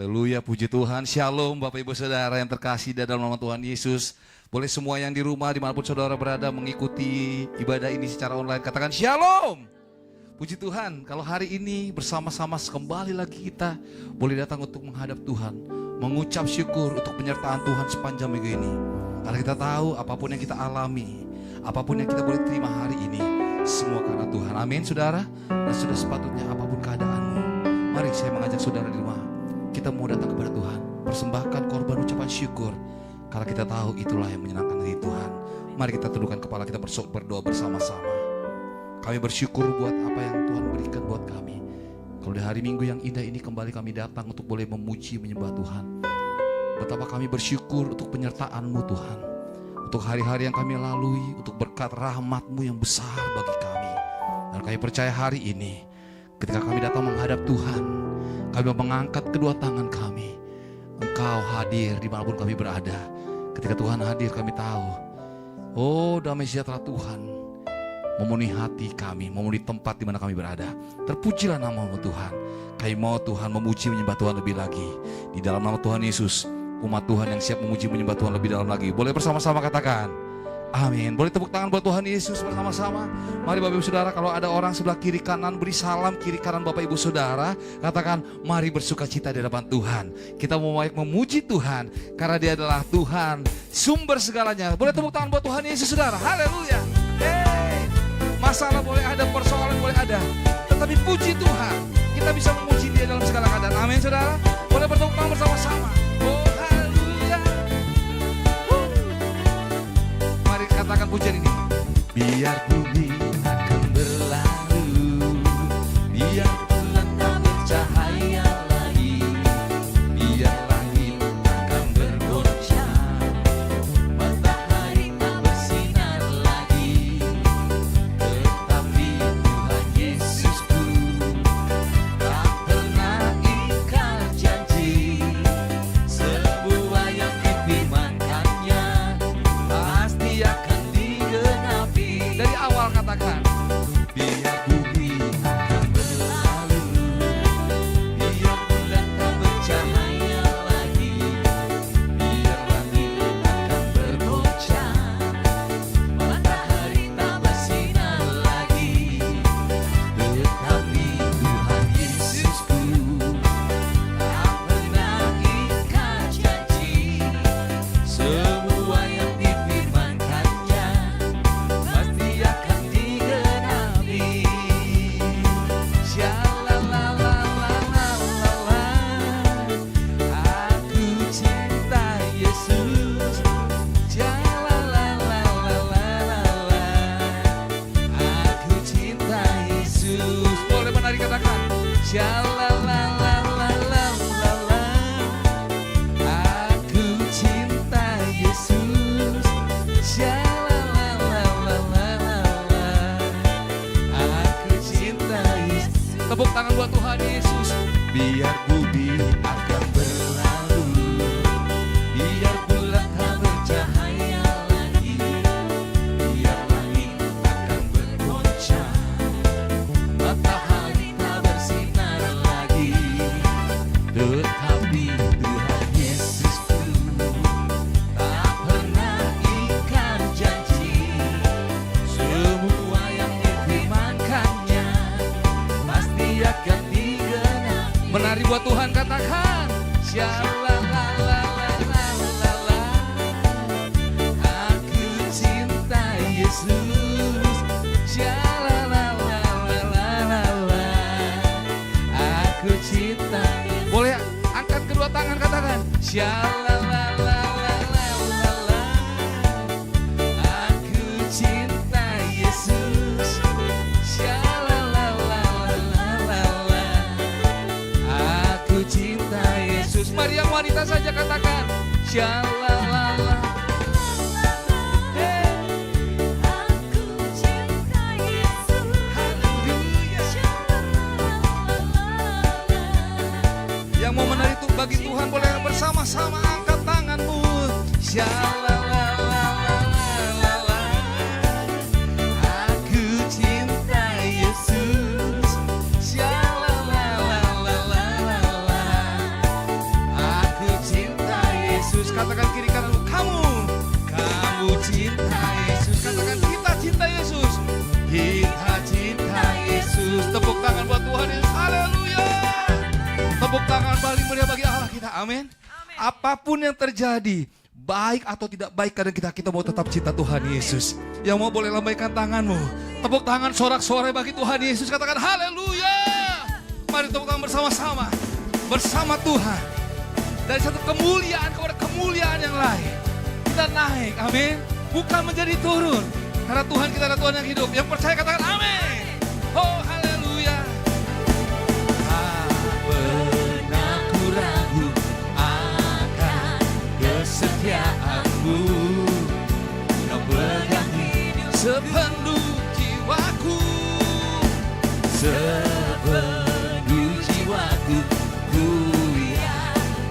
Haleluya, puji Tuhan. Shalom Bapak Ibu Saudara yang terkasih dalam nama Tuhan Yesus. Boleh semua yang di rumah dimanapun saudara berada mengikuti ibadah ini secara online. Katakan Shalom. Puji Tuhan, kalau hari ini bersama-sama kembali lagi kita boleh datang untuk menghadap Tuhan, mengucap syukur untuk penyertaan Tuhan sepanjang minggu ini. Karena kita tahu apapun yang kita alami, apapun yang kita boleh terima hari ini, semua karena Tuhan. Amin saudara. Dan sudah sepatutnya apapun keadaanmu, mari saya mengajak saudara di rumah, kita mau datang kepada Tuhan, persembahkan korban ucapan syukur. Karena kita tahu itulah yang menyenangkan hati Tuhan. Mari kita tundukkan kepala, kita berdoa bersama-sama. Kami bersyukur buat apa yang Tuhan berikan buat kami. Kalau di hari Minggu yang indah ini kembali kami datang untuk boleh memuji, menyembah Tuhan. Betapa kami bersyukur untuk penyertaan-Mu Tuhan. Untuk hari-hari yang kami lalui, untuk berkat rahmat-Mu yang besar bagi kami. Dan kami percaya hari ini, ketika kami datang menghadap Tuhan, kami mengangkat kedua tangan kami. Engkau hadir dimanapun kami berada. Ketika Tuhan hadir kami tahu, oh damai sejahtera Tuhan memenuhi hati kami, memenuhi tempat di mana kami berada. Terpujilah nama-Mu Tuhan. Kami mau Tuhan memuji menyembah Tuhan lebih lagi. Di dalam nama Tuhan Yesus, umat Tuhan yang siap memuji menyembah Tuhan lebih dalam lagi. Boleh bersama-sama katakan amin. Boleh tepuk tangan buat Tuhan Yesus bersama-sama. Mari Bapak Ibu Saudara, kalau ada orang sebelah kiri kanan, beri salam kiri kanan Bapak Ibu Saudara. Katakan mari bersuka cita di hadapan Tuhan. Kita mau baik memuji Tuhan karena Dia adalah Tuhan sumber segalanya. Boleh tepuk tangan buat Tuhan Yesus Saudara. Haleluya. Masalah boleh ada, persoalan boleh ada, tetapi puji Tuhan, kita bisa memuji Dia dalam segala keadaan. Amin saudara. Boleh bertepuk tangan bersama-sama. Oh haleluya. Mari katakan pujian ini. Biar bumi akan berlalu, biar bulan tak bercahaya lagi, biar langit akan bergoncang, matahari tak bersinar lagi, tetapi Tuhan Yesusku tak pernah ingkar janji. Semua yang difirmankannya pasti akan digenapi. Dari awal katakan, biar bumi akan berlalu, biar bulan tak bercahaya lagi, biar langit akan bergoncang, matahari tak bersinar lagi, tetapi Tuhan Yesusku tak pernah ingkar janji. Semua yang difirmankannya pasti akan digenapi. Shalalalalala, aku cinta Yesus. Shalalalalala, aku cinta Yesus. Boleh menari katakan Shalalalalala, aku cinta Yesus. Shalalalalala, aku cinta Yesus. Tepuk tangan buat Tuhan Yesus. Biar bumi akan berlalu, biar bulan tak bercahaya lagi, biar langit akan bergoncang, matahari tak bersinar lagi, tetapi Tuhan Yesusku tak pernah ingkar janji. Semua yang difirmankannya pasti akan digenapi. Menari buat Tuhan katakan Shalalalalala, aku cinta Yesus. Shalalalalala, aku cinta. Boleh angkat kedua tangan katakan Shalalalalala, aku cinta Yesus. Shalalalalala, aku cinta Yesus. Mari yang wanita saja katakan Shalalala. Aku cinta Yesus. Haleluya. Yang mau menari itu bagi Tuhan boleh bersama-sama angkat tanganmu. Shalalalalala, aku cinta Yesus. Shalalalalala, Tepuk tangan paling meriah bagi Allah kita. Amin. Apapun yang terjadi, baik atau tidak baik, kadang kita mau tetap cinta Tuhan Yesus. Yang mau boleh lambaikan tanganmu. Tepuk tangan sorak-sorai bagi Tuhan Yesus. Katakan haleluya. Mari tepuk tangan bersama-sama. Bersama Tuhan. Dari satu kemuliaan kepada kemuliaan yang lain. Kita naik, amin. Bukan menjadi turun. Karena Tuhan kita adalah Tuhan yang hidup. Yang percaya katakan amin. Oh haleluya. Tak pernah ku ragu akan kesetiaanmu. Kau pegang hidup sepenuh jiwaku. Sepenuh jiwaku. Ku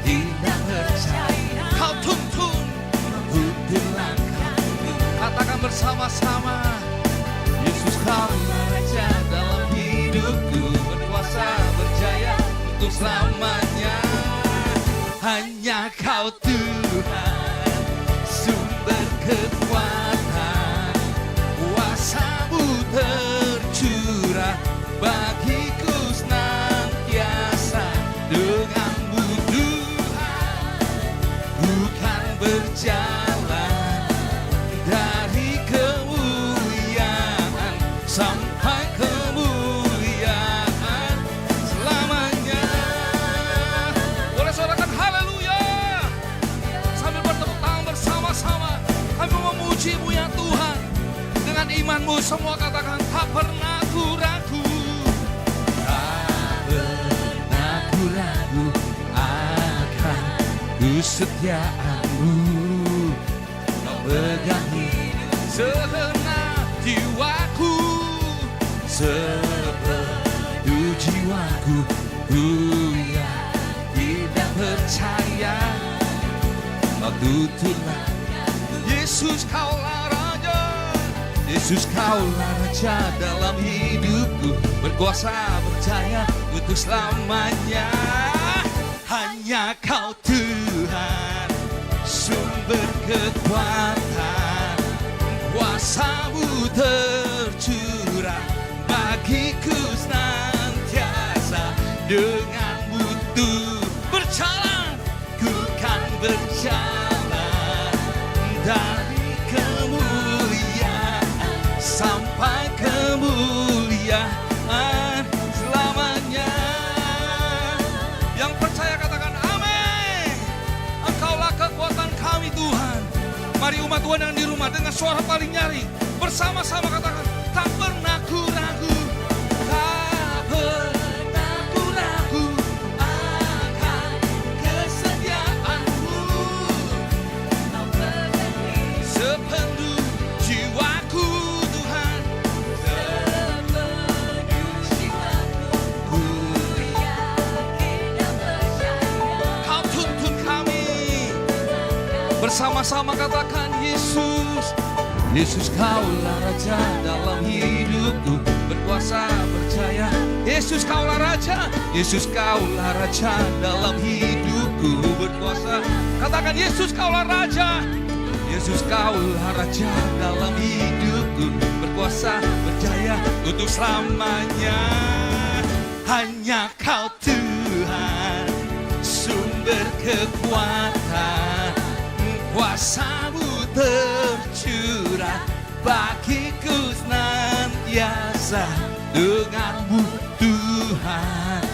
tidak percaya. Kau tuntun langkahku. Katakan bersama-sama. Yesus kau raja dalam hidupku. Berkuasa berjaya untuk selamanya. Hanya kau Tuhan, sumber kekuatan. Kuasamu tercurah bagiku senantiasa. Denganmu Tuhan, bukan berjalan dari kemuliaan sampai kemuliaan selamanya. Boleh sorakan haleluya sambil bertepuk tangan bersama-sama. Kami memuji-Mu ya Tuhan. Dengan imanmu semua katakan tak pernah ku ragu. Tak pernah ku ragu akan kesetiaanmu. Kau pegang hidup segenap jiwaku. Sepenuh jiwaku. Ku yang tidak percaya. Kau tutuplah. Yesus kaulah Raja. Yesus kaulah Raja dalam hidupku. Berkuasa berjaya untuk selamanya. Hanya kau Tuhan, sumber kekuatan. Kuasamu tercurah bagiku senantiasa. Denganmu Tuhan berjalan, ku kan berjalan dari kemuliaan sampai kemuliaan selamanya. Yang percaya katakan amin. Engkaulah kekuatan kami Tuhan. Mari umat Tuhan yang di rumah dengan suara paling nyaring bersama-sama katakan tak pernah ku ragu. Tak pernah ku ragu akan kesetiaanmu. Sepenuh jiwaku Tuhan. Sepenuh jiwaku. Ku yakin dan percaya. Kau tuntun kami. Bersama-sama katakan Yesus. Yesus kaulah Raja dalam hidupku. Berkuasa berjaya. Yesus kaulah Raja. Yesus kaulah Raja dalam hidupku. Berkuasa. Katakan Yesus kaulah Raja. Yesus kaulah Raja dalam hidupku. Berkuasa berjaya untuk selamanya. Hanya kau Tuhan, sumber kekuatan. Kuasamu tercurah bagiku senantiasa. Denganmu Tuhan,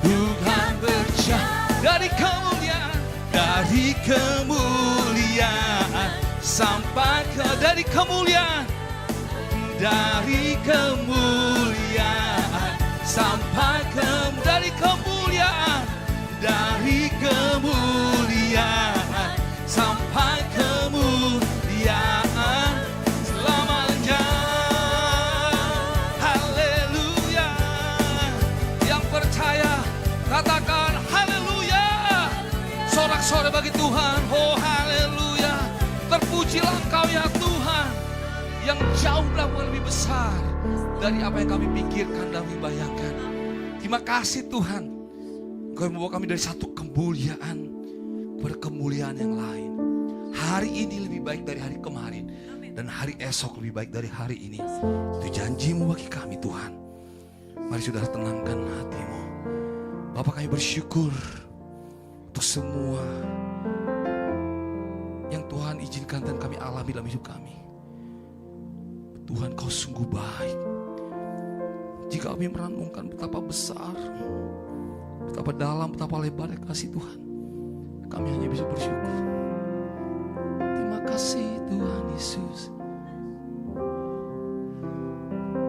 Tuhan berjaya dari kemuliaan, dari kemuliaan sampai ke dari kemuliaan, dari kemuliaan sampai ke dari kemuliaan, dari kemuliaan sampai kemuliaan selamanya. Haleluya. Yang percaya katakan haleluya. Sorak-sorai bagi Tuhan. Oh haleluya. Terpujilah Engkau ya Tuhan, yang jauh lebih besar dari apa yang kami pikirkan dan kami bayangkan. Terima kasih Tuhan, Engkau membawa kami dari satu kemuliaan pada kemuliaan yang lain. Hari ini lebih baik dari hari kemarin, dan hari esok lebih baik dari hari ini. Itu janji-Mu bagi kami Tuhan. Mari saudara tenangkan hatimu. Bapa, kami bersyukur untuk semua yang Tuhan izinkan dan kami alami dalam hidup kami. Tuhan, Kau sungguh baik. Jika kami merenungkan betapa besar, betapa dalam, betapa lebar kasih Tuhan, kami hanya bisa bersyukur. Terima kasih Tuhan Yesus.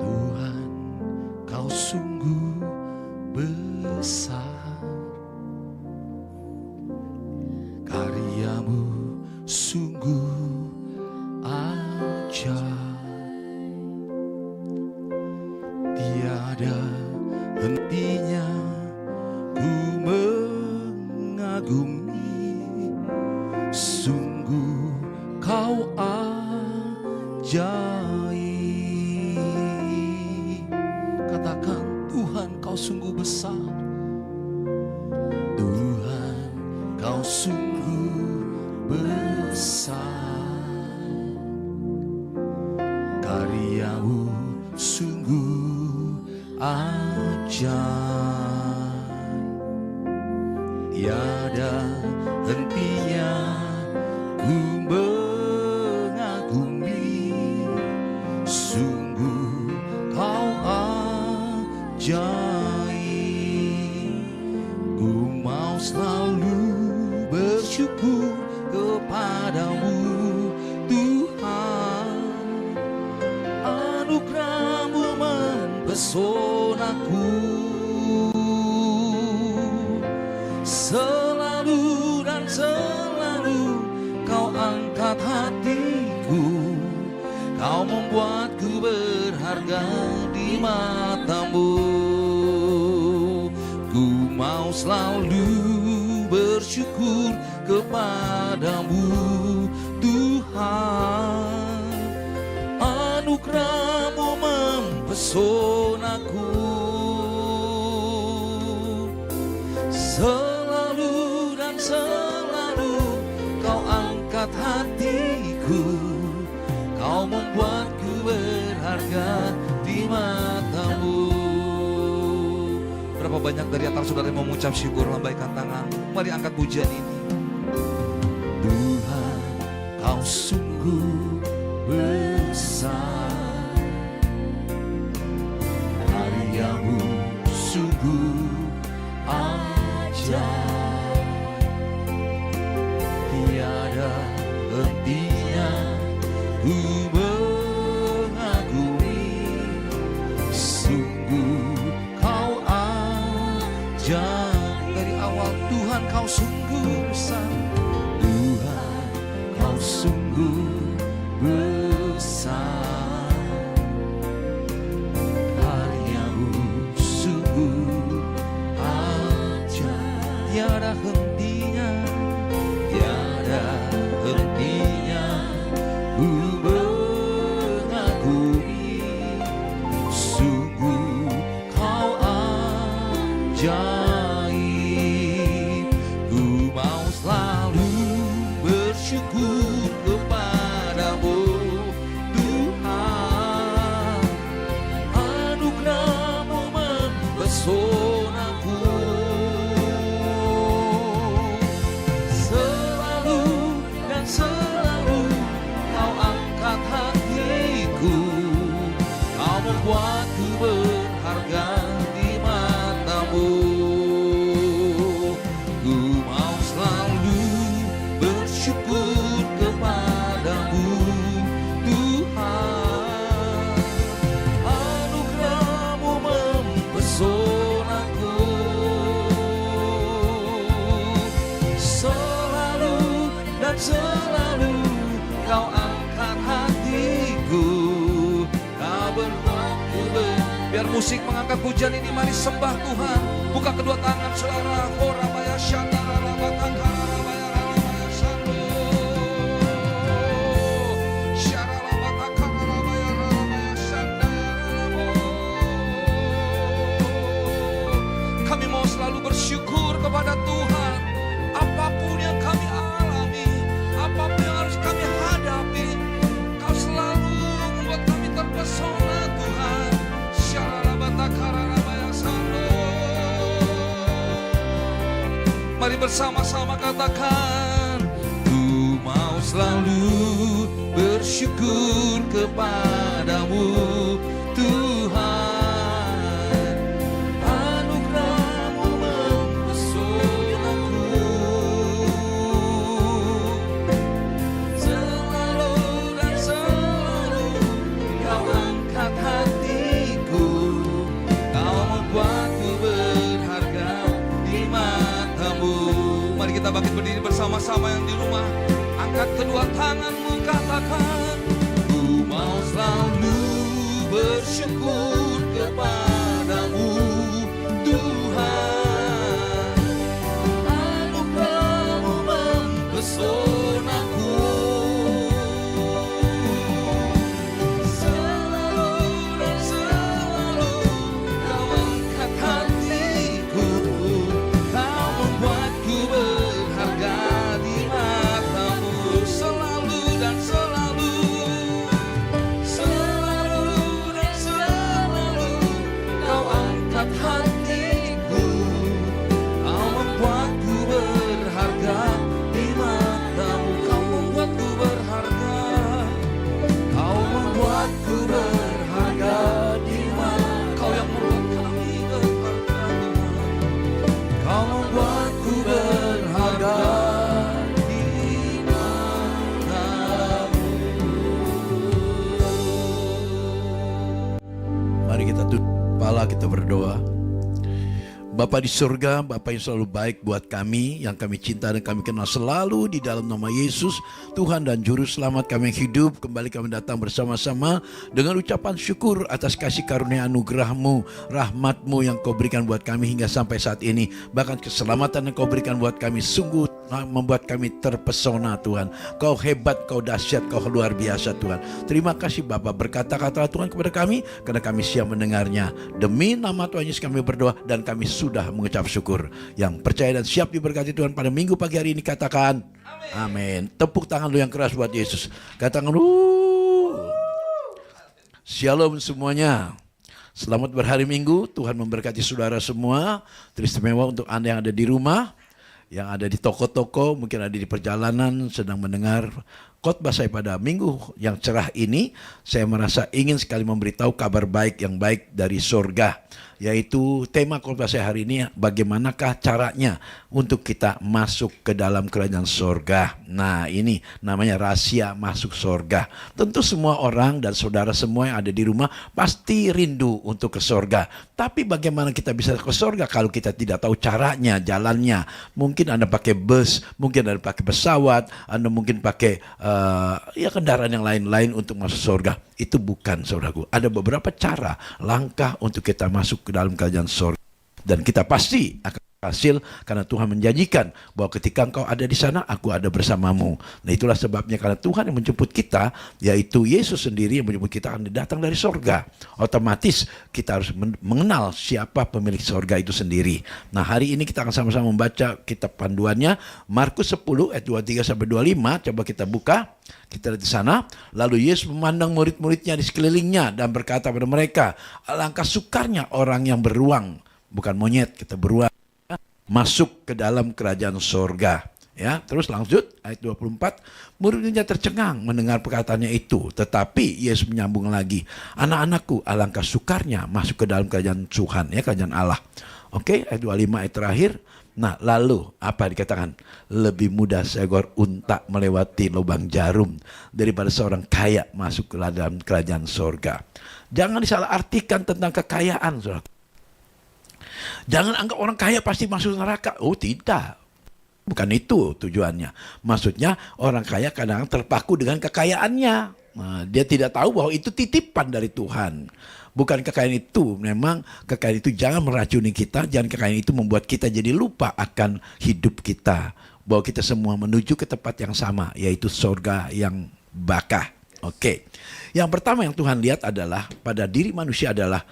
Tuhan, Kau sungguh besar, karyamu sungguh ajaib. Tiada hentinya ku mengagumi, sungguh Kau ajaib. Katakan, Tuhan, Kau sungguh besar. Tuhan, Kau sungguh besar, karyamu sungguh ajaib. Tiada hentinya ku mengagumi, sungguh Kau ajaib. Ku mau selalu bersyukur kepadamu, Tuhan. Anugerah-Mu mempesonaku, selalu dan selalu Kau angkat hatiku. Kau membuatku berharga di mata-Mu. Ku mau selalu bersyukur kepadamu, Tuhan. Anugerah-Mu mempesonaku, selalu dan selalu Kau angkat hatiku. Kau membuatku berharga di mata-Mu. Berapa banyak dari antara saudara yang mengucap syukur, lambaikan tangan. Mari angkat pujian ini. Tuhan, Kau sungguh besar, karyamu sungguh ajaib. Tiada hentinya ku mengagumi, sungguh Kau ajaib. Dari awal, Tuhan, Kau sungguh besar. Tuhan, Kau sungguh besar, karyamu sungguh ajaib. Tiada hentinya, tiada hentinya ku mengagumi, sungguh Kau ajaib. Ku mau selalu bersyukur kepadamu, Tuhan. Anugerah-Mu mempesonaku, selalu dan selalu Kau angkat hatiku. Kau membuatku berharga di mata-Mu. Ku mau selalu bersyukur kepadamu, Tuhan. Anugerah-Mu mempesonaku, selalu dan selalu Kau angkat hatiku. Kau berbuatku biar musik mengangkat pujian ini. Mari sembah Tuhan. Buka kedua tangan saudara. Horabaya syandara rabakaka rabaya rabaya sando. Syara rabakaka rabaya rabaya sandara. Kami mau selalu bersyukur kepada Tuhan. Apapun yang kami alami, apapun yang harus kami hadapi, Kau selalu membuat kami terpesona, Tuhan. Syara rabakaka rabaya sando. bersama-sama katakan, ku mau selalu bersyukur kepadamu Tuhan, anugerah-Mu mempesonaku, selalu dan selalu Kau angkat hatiku, Kau membuatku berharga di mata-Mu. Mari kita bangkit berdiri bersama-sama yang di rumah. Angkat kedua tanganmu, katakan, ku mau selalu bersyukur kepadamu Tuhan, anugerah-Mu mempesonaku, selalu dan selalu Kau angkat hatiku, Kau membuatku berharga di mata-Mu, selalu dan selalu, selalu dan selalu Kau angkat hatiku, Kau membuatku berharga di mata-Mu, Kau membuatku berharga, Kau membuatku berharga di mata, Kau yang membuat kami berharga Tuhan, Kau membuatku berharga di mata-Mu. Mari kita tunduk kepala, kita berdoa. Bapa di surga, Bapa yang selalu baik buat kami, yang kami cinta dan kami kenal selalu di dalam nama Yesus, Tuhan dan Juru Selamat kami yang hidup. Kembali kami datang bersama-sama dengan ucapan syukur atas kasih karunia anugerah-Mu, rahmat-Mu yang Kau berikan buat kami hingga sampai saat ini. Bahkan keselamatan yang Kau berikan buat kami sungguh membuat kami terpesona Tuhan. Kau hebat, Kau dahsyat, Kau luar biasa Tuhan. Terima kasih Bapa, berkata-kata Tuhan kepada kami karena kami siap mendengarnya. Demi nama Tuhan Yesus kami berdoa dan kami sudah mengucap syukur. Yang percaya dan siap diberkati Tuhan pada minggu pagi hari ini katakan amin. Tepuk tangan lu yang keras buat Yesus. Katakan Shalom semuanya. Selamat berhari Minggu. Tuhan memberkati saudara semua. Teristimewa untuk Anda yang ada di rumah, yang ada di toko-toko, mungkin ada di perjalanan sedang mendengar khotbah saya pada minggu yang cerah ini. Saya merasa ingin sekali memberitahu kabar baik yang baik dari surga, yaitu tema khotbah saya hari ini, bagaimanakah caranya untuk kita masuk ke dalam kerajaan surga. Nah, ini namanya rahasia masuk surga. Tentu semua orang dan saudara semua yang ada di rumah pasti rindu untuk ke surga. Tapi bagaimana kita bisa ke surga kalau kita tidak tahu caranya, jalannya? Mungkin Anda pakai bus, mungkin Anda pakai pesawat, Anda mungkin pakai kendaraan yang lain-lain untuk masuk surga. Itu bukan, saudaraku. Ada beberapa cara, langkah untuk kita masuk ke dalam kerajaan surga. Dan kita pasti akan hasil karena Tuhan menjanjikan bahwa ketika engkau ada di sana, aku ada bersamamu. Nah, itulah sebabnya karena Tuhan yang menjemput kita, yaitu Yesus sendiri yang menjemput kita, akan datang dari surga. Otomatis kita harus mengenal siapa pemilik surga itu sendiri. Nah, hari ini kita akan sama-sama membaca kitab panduannya, Markus 10 ayat 23 sampai 25. Coba kita buka. Kita lihat di sana. Lalu Yesus memandang murid-muridnya di sekelilingnya dan berkata pada mereka, alangkah sukarnya orang yang beruang, bukan monyet, kita beruang, masuk ke dalam kerajaan surga. Ya, terus lanjut ayat 24. Murid-muridnya tercengang mendengar perkataannya itu, tetapi Yesus menyambung lagi, anak-anakku, alangkah sukarnya masuk ke dalam kerajaan Tuhan, ya, kerajaan Allah. Oke, ayat 25 ayat terakhir. Nah, lalu apa dikatakan? Lebih mudah seekor unta melewati lubang jarum daripada seorang kaya masuk ke dalam kerajaan surga. Jangan disalahartikan tentang kekayaan, saudara. Jangan anggap orang kaya pasti masuk neraka. Oh, tidak. Bukan itu tujuannya. Maksudnya orang kaya kadang terpaku dengan kekayaannya. Nah, dia tidak tahu bahwa itu titipan dari Tuhan. Bukan kekayaan itu. Memang kekayaan itu jangan meracuni kita. Jangan kekayaan itu membuat kita jadi lupa akan hidup kita. Bahwa kita semua menuju ke tempat yang sama, yaitu surga yang bakah. Oke. Yang pertama yang Tuhan lihat adalah pada diri manusia adalah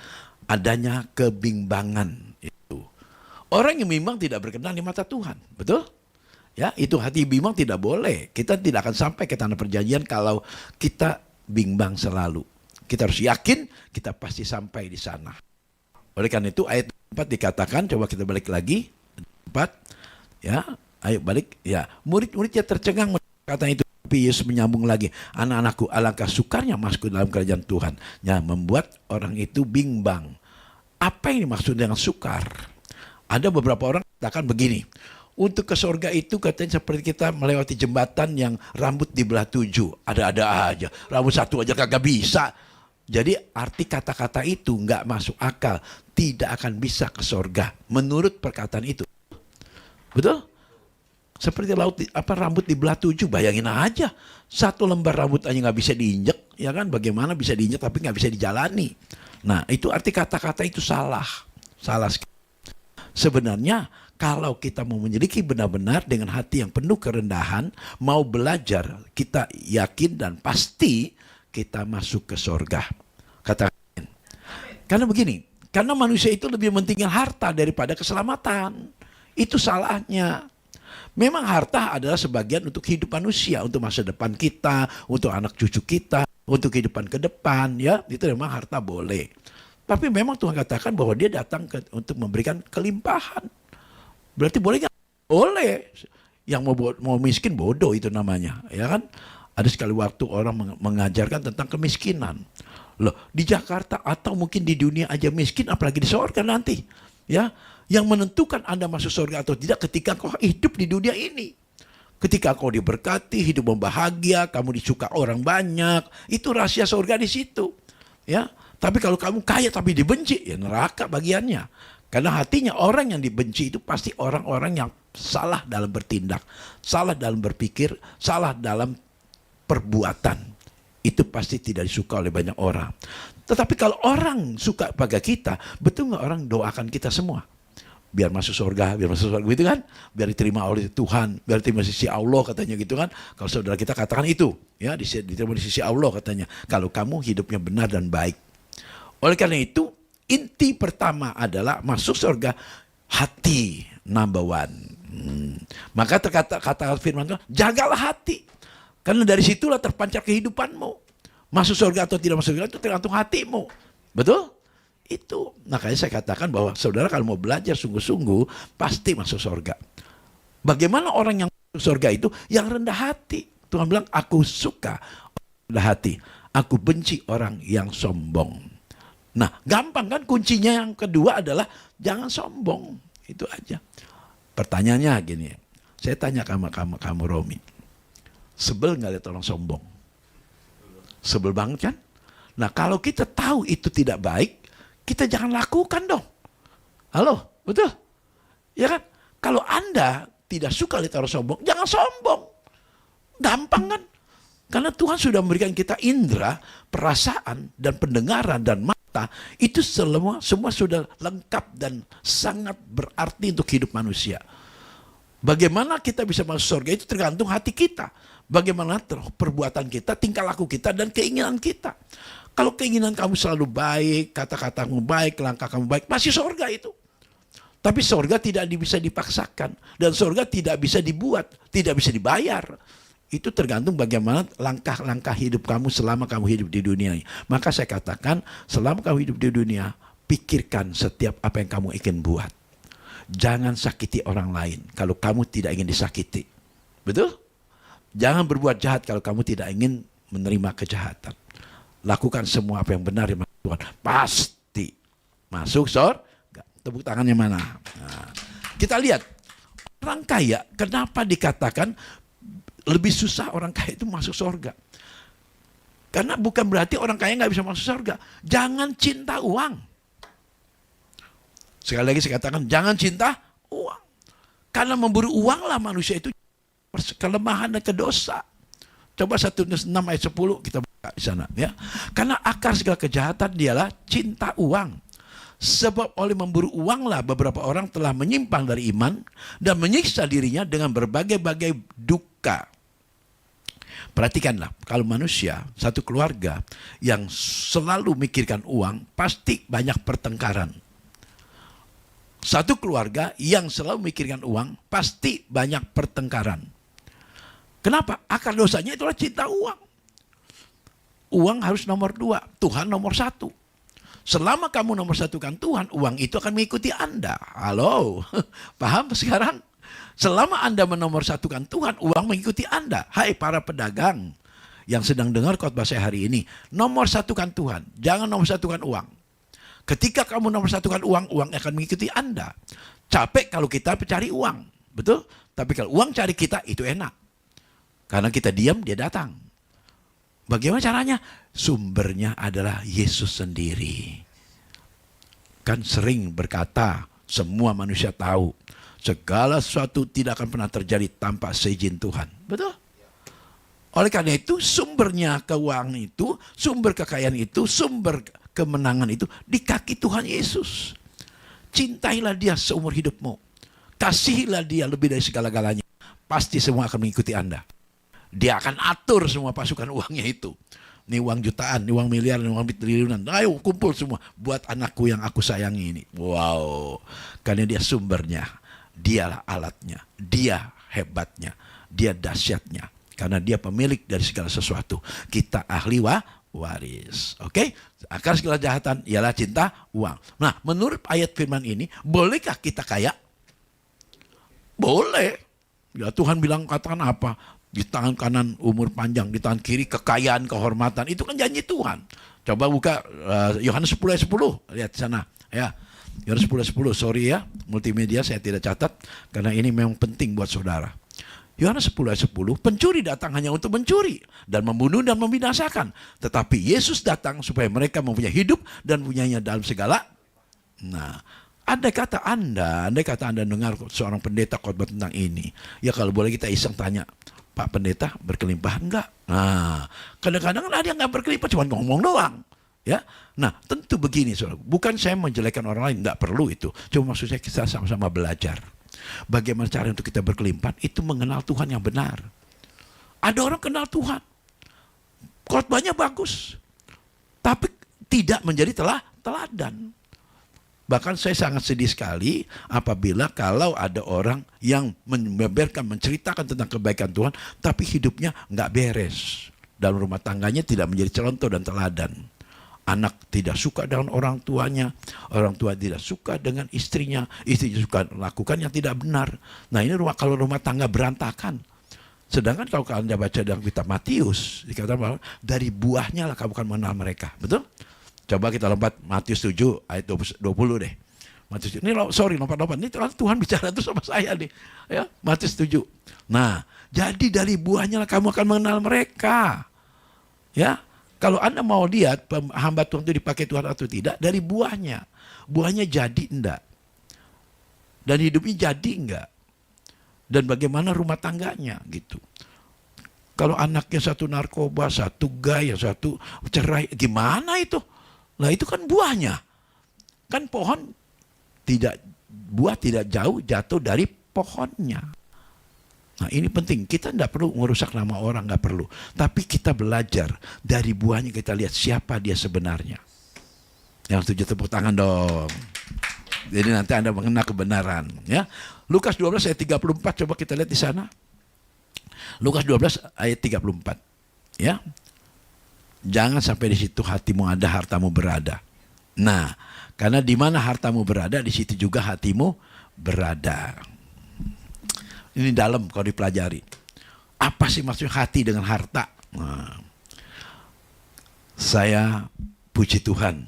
adanya kebimbangan. Itu orang yang bimbang tidak berkenan di mata Tuhan, betul? Ya, itu hati bimbang tidak boleh. Kita tidak akan sampai ke tanah perjanjian kalau kita bimbang selalu. Kita harus yakin kita pasti sampai di sana. Oleh karena itu ayat 4 dikatakan, coba kita balik lagi 4. Ya, ayo balik. Ya, murid-muridnya tercengang kata itu. Tapi Yesus menyambung lagi, anak-anakku, alangkah sukarnya masuk ke dalam kerajaan Tuhan. Ya, membuat orang itu bimbang. Apa yang dimaksud dengan sukar? Ada beberapa orang katakan begini, untuk ke surga itu katanya seperti kita melewati jembatan yang rambut dibelah 7. Ada-ada aja, rambut satu aja kagak bisa. Jadi arti kata-kata itu nggak masuk akal, tidak akan bisa ke surga menurut perkataan itu. Betul? Seperti rambut dibelah 7, bayangin aja. Satu lembar rambut aja nggak bisa diinjek, ya kan? Bagaimana bisa diinjek tapi nggak bisa dijalani? Nah, itu arti kata-kata itu salah. Salah sekali. Sebenarnya kalau kita mau menyelidiki benar-benar dengan hati yang penuh kerendahan, mau belajar, kita yakin dan pasti kita masuk ke surga. Katakan. Karena begini, karena manusia itu lebih mentingin harta daripada keselamatan. Itu salahnya. Memang harta adalah sebagian untuk hidup manusia, untuk masa depan kita, untuk anak cucu kita, untuk kehidupan ke depan, ya. Itu memang harta boleh. Tapi memang Tuhan katakan bahwa dia datang untuk memberikan kelimpahan. Berarti boleh nggak? Boleh. Yang mau miskin bodoh itu namanya, ya kan? Ada sekali waktu orang mengajarkan tentang kemiskinan. Loh, di Jakarta atau mungkin di dunia aja miskin, apalagi di surga nanti, ya. Yang menentukan Anda masuk surga atau tidak ketika kau hidup di dunia ini. Ketika kau diberkati, hidup membahagia, kamu disuka orang banyak, itu rahasia surga di situ. Ya, tapi kalau kamu kaya tapi dibenci, ya neraka bagiannya. Karena hatinya orang yang dibenci itu pasti orang-orang yang salah dalam bertindak, salah dalam berpikir, salah dalam perbuatan. Itu pasti tidak disuka oleh banyak orang. Tetapi kalau orang suka pada kita, betul nggak orang doakan kita semua? Biar masuk surga, gitu kan? Biar diterima oleh Tuhan, biar diterima di sisi Allah katanya gitu kan. Kalau saudara kita katakan itu, ya diterima di sisi Allah katanya. Kalau kamu hidupnya benar dan baik. Oleh karena itu, inti pertama adalah masuk surga, hati number one. Maka kata firman Tuhan, jagalah hati. Karena dari situlah terpancar kehidupanmu. Masuk surga atau tidak masuk surga itu tergantung hatimu. Betul? Itu. Makanya saya katakan bahwa saudara kalau mau belajar sungguh-sungguh, pasti masuk surga. Bagaimana orang yang masuk surga itu? Yang rendah hati. Tuhan bilang, aku suka rendah hati. Aku benci orang yang sombong. Nah, gampang kan? Kuncinya yang kedua adalah jangan sombong. Itu aja. Pertanyaannya gini, saya tanya kamu Romi. Sebel nggak lihat orang sombong? Sebel banget kan? Nah, kalau kita tahu itu tidak baik, kita jangan lakukan dong. Halo, betul? Ya kan? Kalau Anda tidak suka lihat orang sombong, jangan sombong. Gampang kan? Karena Tuhan sudah memberikan kita indera, perasaan, dan pendengaran, dan mata. Itu semua sudah lengkap dan sangat berarti untuk hidup manusia. Bagaimana kita bisa masuk surga itu tergantung hati kita. Bagaimana perbuatan kita, tingkah laku kita, dan keinginan kita. Kalau keinginan kamu selalu baik, kata-katamu baik, langkah kamu baik, pasti surga itu. Tapi surga tidak bisa dipaksakan. Dan surga tidak bisa dibuat, tidak bisa dibayar. Itu tergantung bagaimana langkah-langkah hidup kamu selama kamu hidup di dunia ini. Maka saya katakan, selama kamu hidup di dunia, pikirkan setiap apa yang kamu ingin buat. Jangan sakiti orang lain kalau kamu tidak ingin disakiti. Betul? Jangan berbuat jahat kalau kamu tidak ingin menerima kejahatan. Lakukan semua apa yang benar di mata Tuhan. Pasti masuk surga. Tepuk tangannya mana? Nah, kita lihat. Orang kaya, kenapa dikatakan lebih susah orang kaya itu masuk surga? Karena bukan berarti orang kaya nggak bisa masuk surga. Jangan cinta uang. Sekali lagi saya katakan, jangan cinta uang. Karena memburu uanglah manusia itu kelemahan dan kedosa. Coba 1 Yohanes 6 ayat 10 kita buka di sana, ya. Karena akar segala kejahatan dialah cinta uang. Sebab oleh memburu uanglah beberapa orang telah menyimpang dari iman dan menyiksa dirinya dengan berbagai-bagai duka. Perhatikanlah, kalau manusia, satu keluarga yang selalu mikirkan uang, pasti banyak pertengkaran. Satu keluarga yang selalu mikirkan uang, pasti banyak pertengkaran. Kenapa? Akar dosanya itulah cinta uang. Uang harus nomor 2, Tuhan nomor 1. Selama kamu nomor satukan Tuhan, uang itu akan mengikuti Anda. Halo, paham sekarang? selama Anda menomorsatukan Tuhan, uang mengikuti Anda. Hai para pedagang yang sedang dengar khotbah saya hari ini, nomor satukan Tuhan, jangan nomor satukan uang. Ketika kamu nomor satukan uang, uang akan mengikuti Anda. Capek kalau kita cari uang, betul? Tapi kalau uang cari kita, itu enak. Karena kita diam, dia datang. Bagaimana caranya? Sumbernya adalah Yesus sendiri. Kan sering berkata, semua manusia tahu, segala sesuatu tidak akan pernah terjadi tanpa seizin Tuhan. Betul? Oleh karena itu, sumbernya keuangan itu, sumber kekayaan itu, sumber kemenangan itu di kaki Tuhan Yesus. Cintailah dia seumur hidupmu. Kasihilah dia lebih dari segala-galanya. Pasti semua akan mengikuti Anda. Dia akan atur semua pasukan uangnya itu. Ini uang jutaan, ini uang miliar, ini uang triliunan. Ayo kumpul semua buat anakku yang aku sayangi ini. Wow. Karena dia sumbernya. Dialah alatnya. Dia hebatnya. Dia dahsyatnya. Karena dia pemilik dari segala sesuatu. Kita ahli waris. Oke? Akar segala kejahatan ialah cinta uang. Nah, menurut ayat firman ini, bolehkah kita kaya? Boleh. Ya Tuhan bilang katakan apa? Di tangan kanan umur panjang, di tangan kiri kekayaan, kehormatan. Itu kan janji Tuhan. Coba buka Yohanes 10 ayat 10. Lihat di sana. Ya. Yohanes 10 ayat 10. Sorry ya, multimedia saya tidak catat. Karena ini memang penting buat saudara. Yohanes 10 ayat 10. Pencuri datang hanya untuk mencuri dan membunuh dan membinasakan. Tetapi Yesus datang supaya mereka mempunyai hidup dan punyanya dalam segala. Nah, andai kata Anda dengar seorang pendeta khotbah tentang ini. Ya kalau boleh kita iseng tanya, Pak Pendeta berkelimpahan enggak? Nah, kadang-kadang ada yang enggak berkelimpahan, cuma ngomong doang. Ya, nah tentu begini, saudara. Bukan saya menjelekkan orang lain, enggak perlu itu. Cuma maksud saya kita sama-sama belajar. Bagaimana cara untuk kita berkelimpahan? Itu mengenal Tuhan yang benar. Ada orang kenal Tuhan, khotbahnya bagus, tapi tidak menjadi teladan. Bahkan saya sangat sedih sekali apabila kalau ada orang yang membeberkan, menceritakan tentang kebaikan Tuhan, tapi hidupnya nggak beres. Dalam rumah tangganya tidak menjadi contoh dan teladan. Anak tidak suka dengan orang tuanya, orang tua tidak suka dengan istrinya, istri suka lakukan yang tidak benar. Nah ini kalau rumah tangga berantakan. Sedangkan kalau Anda baca dalam kitab Matius, dikatakan bahwa dari buahnya lah kamu akan mengenal mereka. Betul? Coba kita lompat Matius 7 ayat 20 deh. Matius, ini lompat. Ini Tuhan bicara tuh sama saya nih. Ya, Matius 7. Nah, jadi dari buahnya lah kamu akan mengenal mereka. Ya, kalau Anda mau lihat hamba Tuhan itu dipakai Tuhan atau tidak, dari buahnya. Buahnya jadi enggak. Dan hidupnya jadi enggak. Dan bagaimana rumah tangganya gitu. Kalau anaknya satu narkoba, satu gaya, satu cerai, gimana itu? Nah itu kan buahnya. Kan pohon buah tidak jauh jatuh dari pohonnya. Nah ini penting, kita tidak perlu merusak nama orang, nggak perlu. Tapi kita belajar, dari buahnya kita lihat siapa dia sebenarnya. Yang setuju tepuk tangan dong. Jadi nanti Anda mengenal kebenaran. Ya. Lukas 12 ayat 34, coba kita lihat di sana. Lukas 12 ayat 34. Ya. Jangan sampai di situ hatimu ada, hartamu berada. Nah, karena di mana hartamu berada, di situ juga hatimu berada. Ini dalam kalau dipelajari. Apa sih maksudnya hati dengan harta? Nah, saya puji Tuhan.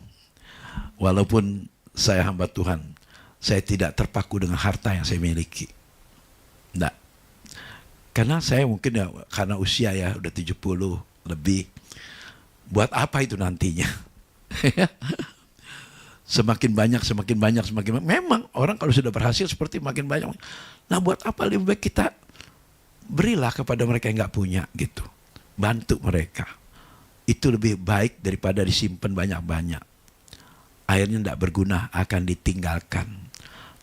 Walaupun saya hamba Tuhan, saya tidak terpaku dengan harta yang saya miliki. Enggak. Karena saya mungkin ya, karena usia ya udah 70 lebih. Buat apa itu nantinya? Semakin banyak. Memang orang kalau sudah berhasil seperti makin banyak. Nah buat apa lebih baik kita berilah kepada mereka yang nggak punya gitu. Bantu mereka. Itu lebih baik daripada disimpan banyak-banyak. Akhirnya tidak berguna, akan ditinggalkan.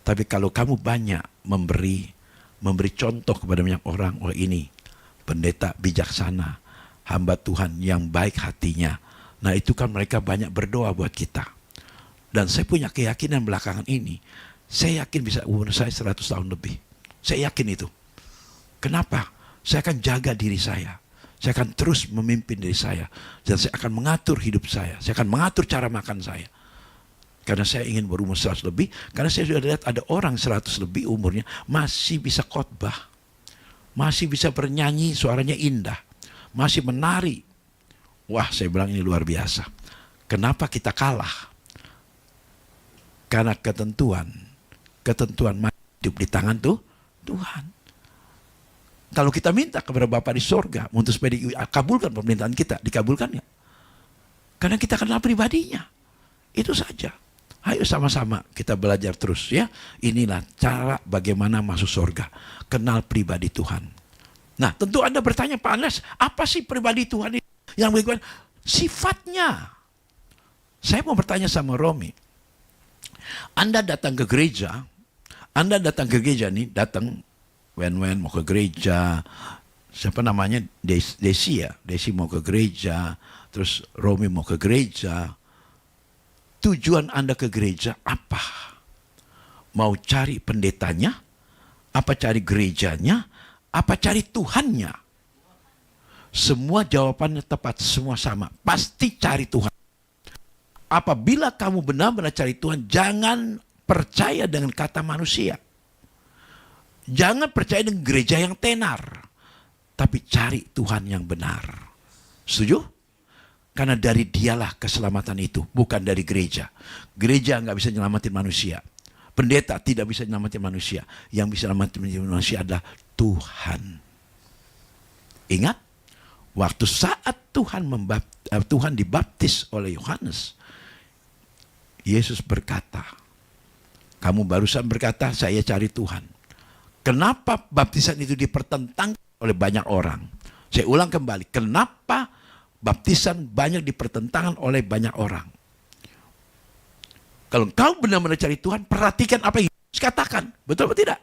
Tapi kalau kamu banyak memberi contoh kepada banyak orang, oh ini pendeta bijaksana, hamba Tuhan yang baik hatinya. Nah itu kan mereka banyak berdoa buat kita. Dan saya punya keyakinan belakangan ini, saya yakin bisa umur saya 100 tahun lebih. Saya yakin itu. Kenapa? Saya akan jaga diri saya. Saya akan terus memimpin diri saya. Dan saya akan mengatur hidup saya. Saya akan mengatur cara makan saya. Karena saya ingin berumur 100 lebih. Karena saya sudah lihat ada orang 100 lebih umurnya masih bisa khotbah. Masih bisa bernyanyi, suaranya indah. Masih menari. Wah, saya bilang ini luar biasa. Kenapa kita kalah? Karena ketentuan hidup di tangan Tuhan. Kalau kita minta kepada Bapa di sorga untuk supaya dikabulkan permintaan kita, dikabulkan ya? Karena kita kenal pribadinya. Itu saja. Ayo sama-sama kita belajar terus ya. Inilah cara bagaimana masuk sorga. Kenal pribadi Tuhan. Nah, tentu Anda bertanya, Pak Anas, apa sih pribadi Tuhan itu? Yang bagaimana? Sifatnya. Saya mau bertanya sama Romi. Anda datang ke gereja nih, datang Wen mau ke gereja, siapa namanya, Desi ya, Desi mau ke gereja, terus Romi mau ke gereja. Tujuan Anda ke gereja apa? Mau cari pendetanya? Apa cari gerejanya? Apa cari Tuhannya? Semua jawabannya tepat, semua sama. Pasti cari Tuhan. Apabila kamu benar-benar cari Tuhan, jangan percaya dengan kata manusia. Jangan percaya dengan gereja yang tenar. Tapi cari Tuhan yang benar. Setuju? Karena dari dialah keselamatan itu, bukan dari gereja. Gereja nggak bisa nyelamatin manusia. Pendeta tidak bisa nyelamatin manusia. Yang bisa nyelamatin manusia adalah Tuhan. Ingat, waktu saat Tuhan dibaptis oleh Yohanes, Yesus berkata, kamu barusan berkata, saya cari Tuhan. Kenapa baptisan itu dipertentangkan oleh banyak orang? Saya ulang kembali, kenapa baptisan banyak dipertentangkan oleh banyak orang? Kalau kau benar-benar cari Tuhan, perhatikan apa yang Yesus katakan. Betul atau tidak?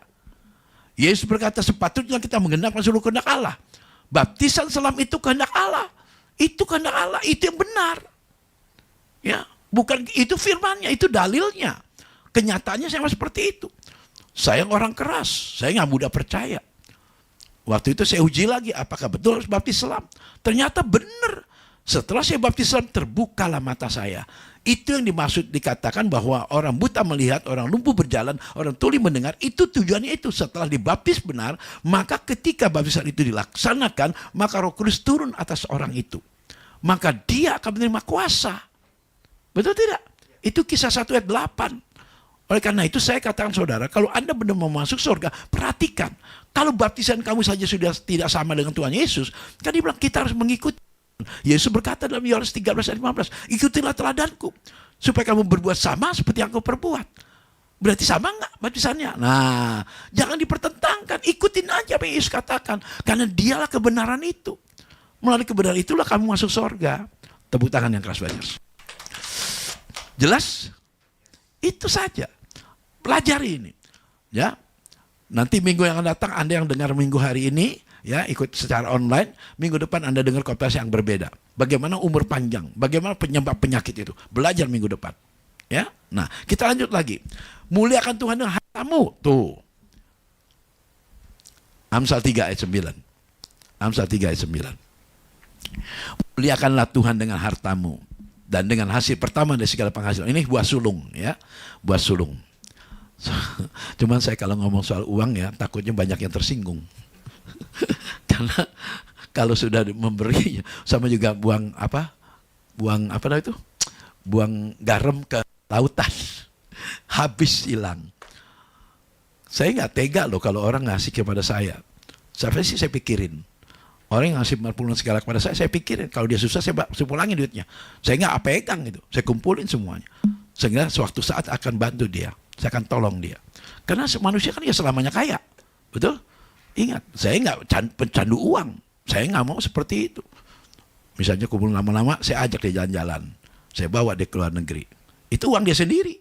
Yesus berkata, sepatutnya kita menggenapkan seluruh kehendak Allah. Baptisan selam itu kehendak Allah. Itu kehendak Allah, itu yang benar. Ya, bukan itu firmannya, itu dalilnya. Kenyataannya sama seperti itu. Saya orang keras, saya nggak mudah percaya. Waktu itu saya uji lagi, apakah betul harus baptis selam? Ternyata benar. Setelah saya baptis selam, terbukalah mata saya. Itu yang dimaksud dikatakan bahwa orang buta melihat, orang lumpuh berjalan, orang tuli mendengar. Itu tujuannya itu. Setelah dibaptis benar, maka ketika baptisan itu dilaksanakan, maka Roh Kudus turun atas orang itu. Maka dia akan menerima kuasa. Betul tidak? Itu Kisah 1 ayat 8. Oleh karena itu saya katakan saudara, kalau Anda benar mau masuk surga, perhatikan. Kalau baptisan kamu saja sudah tidak sama dengan Tuhan Yesus, kan dia bilang kita harus mengikuti. Yesus berkata dalam Yohanes 13 ayat 15, ikutilah teladanku, supaya kamu berbuat sama seperti yang kau perbuat. Berarti sama enggak baptisannya? Nah, jangan dipertentangkan, ikutin aja apa yang Yesus katakan. Karena dialah kebenaran itu. Melalui kebenaran itulah kamu masuk surga. Tepuk tangan yang keras banyak. Jelas? Itu saja. Pelajari ini. Ya. Nanti minggu yang akan datang Anda yang dengar minggu hari ini, ya, ikut secara online, minggu depan Anda dengar khotbah yang berbeda. Bagaimana umur panjang, bagaimana penyebab penyakit itu. Belajar minggu depan. Ya. Nah, kita lanjut lagi. Muliakan Tuhan dengan hartamu. Tuh. Amsal 3 ayat 9. Amsal 3 ayat 9. Muliakanlah Tuhan dengan hartamu dan dengan hasil pertama dari segala penghasilan. Ini buah sulung, ya. Buah sulung. Cuman saya kalau ngomong soal uang ya, takutnya banyak yang tersinggung. Karena kalau sudah memberi, sama juga buang apa itu? Buang garam ke lautan. Habis hilang. Saya nggak tega loh kalau orang ngasih kepada saya. Sampai sih saya pikirin. Orang yang ngasih 40 segala kepada saya pikirin. Kalau dia susah, saya pulangin duitnya. Saya nggak pegang gitu. Saya kumpulin semuanya. Sehingga suatu saat akan bantu dia. Saya akan tolong dia. Karena manusia kan ya selamanya kaya. Betul? Ingat, saya nggak pencandu uang. Saya nggak mau seperti itu. Misalnya kumpul lama-lama, saya ajak dia jalan-jalan. Saya bawa dia ke luar negeri. Itu uang dia sendiri.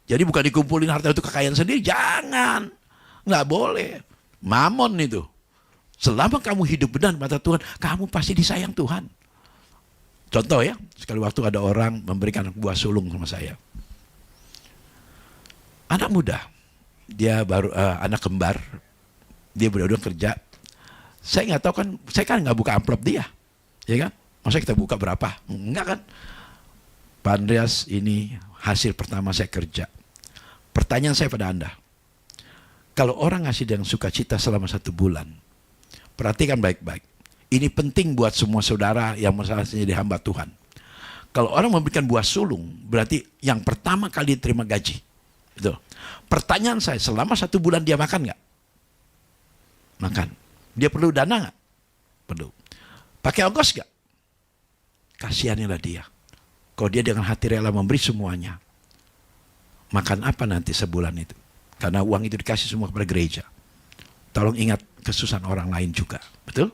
Jadi bukan dikumpulin harta itu kekayaan sendiri. Jangan. Nggak boleh. Mamon itu. Selama kamu hidup benar mata Tuhan, kamu pasti disayang Tuhan. Contoh ya, sekali waktu ada orang memberikan buah sulung sama saya. Anak muda, dia baru anak kembar, dia udah kerja. Saya nggak tahu kan, saya kan nggak buka amplop dia, ya kan? Masa kita buka berapa? Enggak kan? Pak Andreas, ini hasil pertama saya kerja. Pertanyaan saya pada Anda, kalau orang ngasih dengan sukacita selama 1 bulan, perhatikan baik-baik. Ini penting buat semua saudara yang masalahnya jadi hamba Tuhan. Kalau orang memberikan buah sulung, berarti yang pertama kali terima gaji. Betul. Pertanyaan saya, selama 1 bulan dia makan nggak? Makan. Dia perlu dana nggak? Perlu. Pakai ongkos nggak? Kasihanilah dia. Kalau dia dengan hati rela memberi semuanya, makan apa nanti sebulan itu? Karena uang itu dikasih semua kepada gereja. Tolong ingat kesusahan orang lain juga. Betul?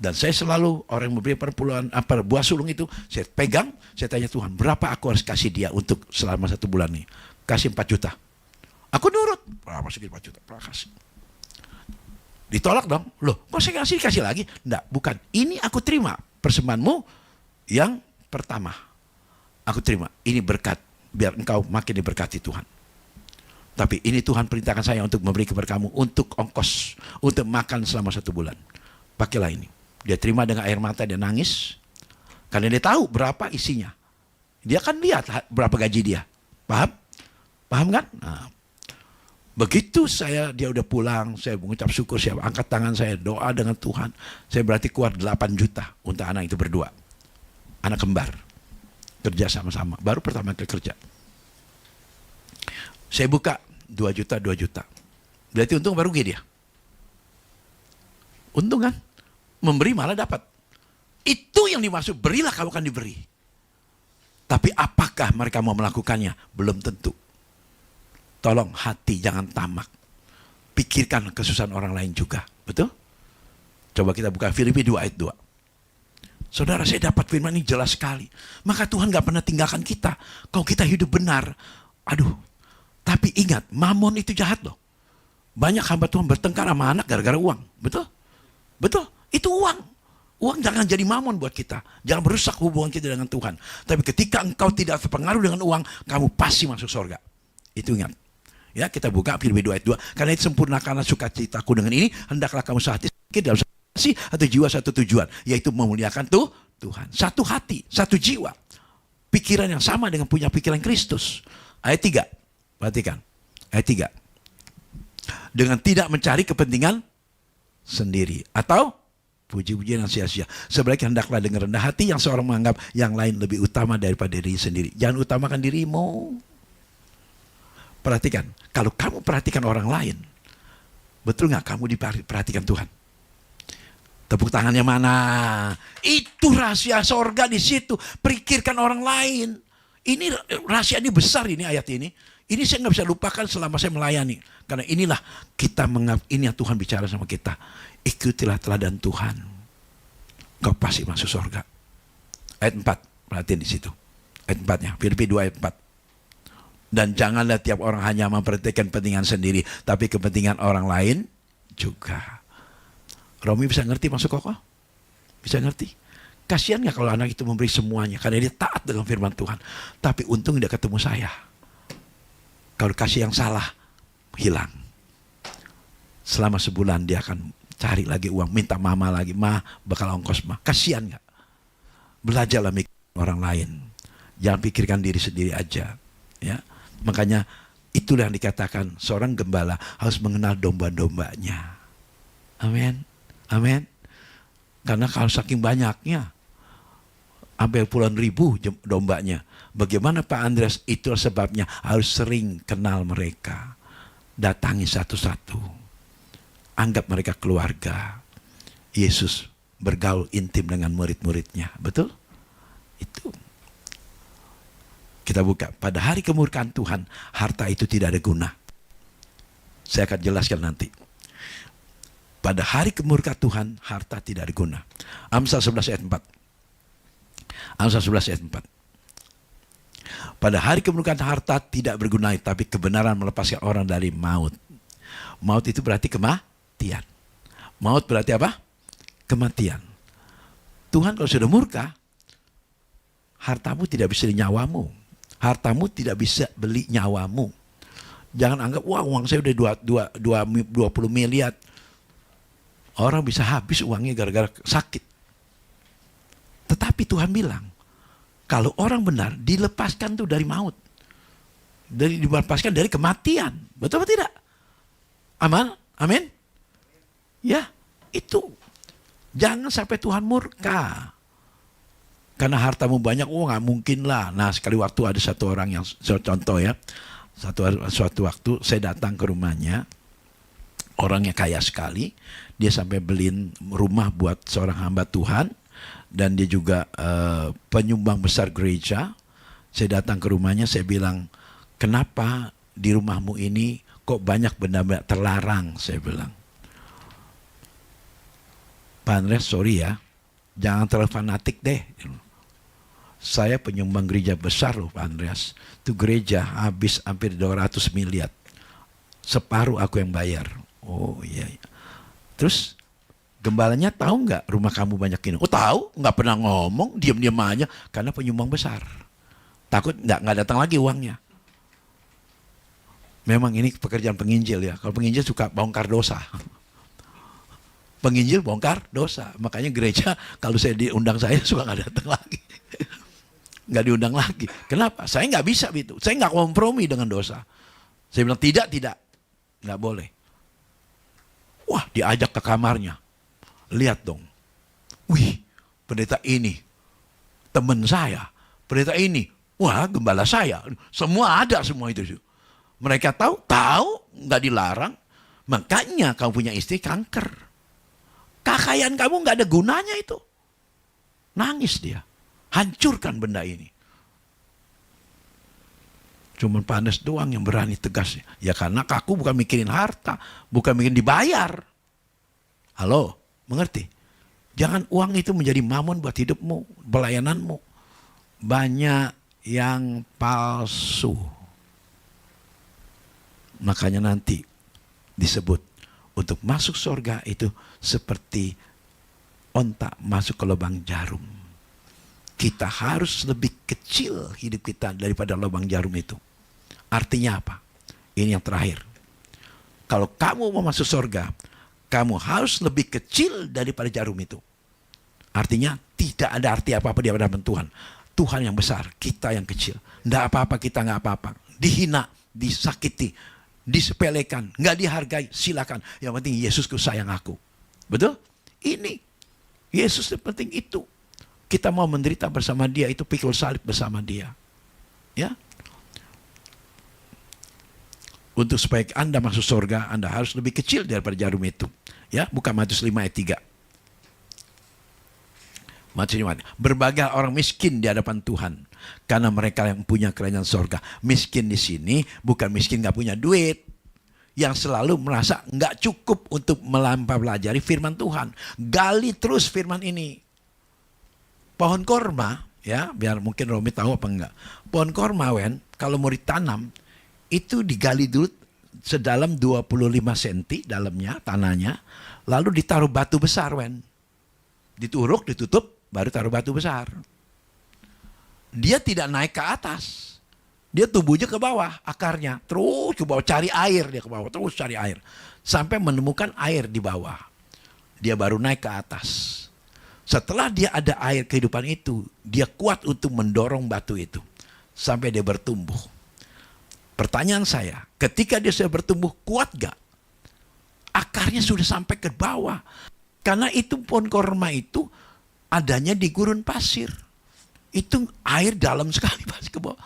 Dan saya selalu orang yang memberi perpuluhan buah sulung itu, saya pegang, saya tanya Tuhan, berapa aku harus kasih dia untuk selama 1 bulan ini? Kasih 4 juta. Aku nurut. Masukin 4 juta. Kasih. Ditolak dong. Loh, kok saya kasih lagi? Enggak, bukan. Ini aku terima persembahanmu yang pertama. Aku terima. Ini berkat. Biar engkau makin diberkati Tuhan. Tapi ini Tuhan perintahkan saya untuk memberi kepada kamu untuk ongkos, untuk makan selama 1 bulan. Pakailah ini. Dia terima dengan air mata, dia nangis. Karena dia tahu berapa isinya. Dia akan lihat berapa gaji dia. Paham? Paham kan? Nah, begitu dia udah pulang, saya mengucap syukur, saya angkat tangan, saya doa dengan Tuhan. Saya berarti keluar 8 juta untuk anak itu berdua. Anak kembar. Kerja sama-sama. Baru pertama kali kerja. Saya buka 2 juta, 2 juta. Berarti untung baru rugi dia. Untung kan? Memberi malah dapat. Itu yang dimaksud, berilah kamu akan diberi. Tapi apakah mereka mau melakukannya? Belum tentu. Tolong hati jangan tamak. Pikirkan kesusahan orang lain juga. Betul? Coba kita buka Filipi 2 ayat 2. Saudara, saya dapat firman ini jelas sekali. Maka Tuhan gak pernah tinggalkan kita. Kalau kita hidup benar. Aduh. Tapi ingat, mamon itu jahat loh. Banyak hamba Tuhan bertengkar sama anak gara-gara uang. Betul? Betul? Itu uang. Uang jangan jadi mamon buat kita. Jangan merusak hubungan kita dengan Tuhan. Tapi ketika engkau tidak terpengaruh dengan uang, kamu pasti masuk surga. Itu ingat. Ya, kita buka Filipi 2 ayat 2. Karena itu sempurnakanlah sukacitaku dengan ini, hendaklah kamu sehati dalam satu hati atau jiwa satu tujuan, yaitu memuliakan Tuhan. Satu hati, satu jiwa. Pikiran yang sama dengan punya pikiran Kristus. Ayat 3. Perhatikan. Ayat 3. Dengan tidak mencari kepentingan sendiri atau puji-pujian yang sia-sia. Sebaliknya hendaklah dengan rendah hati yang seorang menganggap yang lain lebih utama daripada diri sendiri. Jangan utamakan dirimu. Perhatikan, kalau kamu perhatikan orang lain, betul nggak kamu diperhatikan Tuhan? Tepuk tangannya mana? Itu rahasia sorga di situ. Pikirkan orang lain. Ini rahasia ini besar ini ayat ini. Ini saya nggak bisa lupakan selama saya melayani. Karena inilah kita ini yang Tuhan bicara sama kita. Ikutilah teladan Tuhan. Kau pasti masuk surga. Ayat 4. Perhatiin di situ. Ayat 4-nya. Filipi 2 ayat 4. Dan janganlah tiap orang hanya memperhatikan kepentingan sendiri. Tapi kepentingan orang lain juga. Romi bisa ngerti maksud kokoh? Bisa ngerti? Kasihan gak kalau anak itu memberi semuanya. Karena dia taat dengan firman Tuhan. Tapi untung dia ketemu saya. Kalau kasih yang salah, hilang. Selama sebulan dia akan cari lagi uang, minta mama lagi, bakal ongkos Kasihan gak? Belajarlah mikir orang lain. Jangan pikirkan diri sendiri aja. Ya, makanya itulah yang dikatakan seorang gembala harus mengenal domba-dombanya. Amin, amin. Karena kalau saking banyaknya, hampir puluhan ribu dombanya. Bagaimana Pak Andreas? Itulah sebabnya harus sering kenal mereka. Datangi satu-satu. Anggap mereka keluarga. Yesus bergaul intim dengan murid-muridnya. Betul? Itu. Kita buka. Pada hari kemurkaan Tuhan, harta itu tidak ada guna. Saya akan jelaskan nanti. Pada hari kemurkaan Tuhan, harta tidak ada guna. Amsal 11 ayat 4. Amsal 11 ayat 4. Pada hari kemurkaan harta tidak berguna, tapi kebenaran melepaskan orang dari maut. Maut itu berarti kematian. Maut berarti apa? Kematian. Tuhan kalau sudah murka, hartamu tidak bisa beli nyawamu. Hartamu tidak bisa beli nyawamu. Jangan anggap, wah uang saya udah 20 miliar. Orang bisa habis uangnya gara-gara sakit. Tetapi Tuhan bilang, Kalau orang benar dilepaskan tuh dari maut. Dilepaskan dari kematian. Betul atau tidak? Aman? Amin? Ya, itu. Jangan sampai Tuhan murka. Karena hartamu banyak, nggak mungkin lah. Nah, sekali waktu ada satu orang yang, contoh ya, suatu waktu saya datang ke rumahnya, orangnya kaya sekali, dia sampai beliin rumah buat seorang hamba Tuhan, dan dia juga penyumbang besar gereja. Saya datang ke rumahnya, saya bilang, kenapa di rumahmu ini kok banyak benda-benda terlarang, saya bilang. Pak Andreas, sorry ya, jangan terlalu fanatik deh. Saya penyumbang gereja besar loh Pak Andreas. Itu gereja habis hampir 200 miliar. Separuh aku yang bayar. Oh iya. Terus gembalanya tahu nggak rumah kamu banyak ini? Oh tahu, nggak pernah ngomong, diam-diam aja. Karena penyumbang besar. Takut nggak datang lagi uangnya. Memang ini pekerjaan penginjil ya. Kalau penginjil suka bongkar dosa. Penginjil bongkar dosa. Makanya gereja kalau saya diundang saya suka nggak datang lagi. Nggak diundang lagi. Kenapa? Saya nggak bisa gitu. Saya nggak kompromi dengan dosa. Saya bilang tidak, nggak boleh. Wah, diajak ke kamarnya. Lihat dong. Wih, pendeta ini teman saya. Pendeta ini, wah gembala saya. Semua ada semua itu. Mereka tahu, nggak dilarang. Makanya kamu punya istri kanker. Kekayaan kamu nggak ada gunanya itu. Nangis dia. Hancurkan benda ini. Cuman Pak Andreas doang yang berani tegas. Ya karena aku bukan mikirin harta. Bukan mikirin dibayar. Halo, mengerti? Jangan uang itu menjadi mamon buat hidupmu, pelayananmu. Banyak yang palsu. Makanya nanti disebut untuk masuk surga itu seperti onta masuk ke lubang jarum. Kita harus lebih kecil hidup kita daripada lubang jarum itu. Artinya apa? Ini yang terakhir. Kalau kamu mau masuk surga, kamu harus lebih kecil daripada jarum itu. Artinya tidak ada arti apa-apa di hadapan Tuhan. Tuhan yang besar, kita yang kecil. Tidak apa-apa, kita nggak apa-apa. Dihina, disakiti, disepelekan, nggak dihargai, silakan. Yang penting Yesusku sayang aku. Betul? Ini Yesus yang penting itu. Kita mau menderita bersama dia, itu pikul salib bersama dia. Ya. Untuk supaya Anda masuk surga, Anda harus lebih kecil daripada jarum itu. Ya, buka Matius 5 ayat 3. Matius 5. Berbahagia orang miskin di hadapan Tuhan, karena mereka yang punya kerajaan surga. Miskin di sini bukan miskin nggak punya duit, yang selalu merasa nggak cukup untuk mempelajari firman Tuhan. Gali terus firman ini. Pohon korma, ya, biar mungkin Romi tahu apa enggak. Pohon korma, kalau mau ditanam, itu digali dulu sedalam 25 cm dalamnya, tanahnya. Lalu ditaruh batu besar, dituruk, ditutup, baru taruh batu besar. Dia tidak naik ke atas. Dia tumbuhnya ke bawah, akarnya. Terus ke bawah, cari air dia ke bawah. Terus cari air. Sampai menemukan air di bawah. Dia baru naik ke atas. Setelah dia ada air kehidupan itu, dia kuat untuk mendorong batu itu. Sampai dia bertumbuh. Pertanyaan saya, ketika dia sudah bertumbuh, kuat gak? Akarnya sudah sampai ke bawah. Karena itu pohon korma itu adanya di gurun pasir. Itu air dalam sekali pasti ke bawah.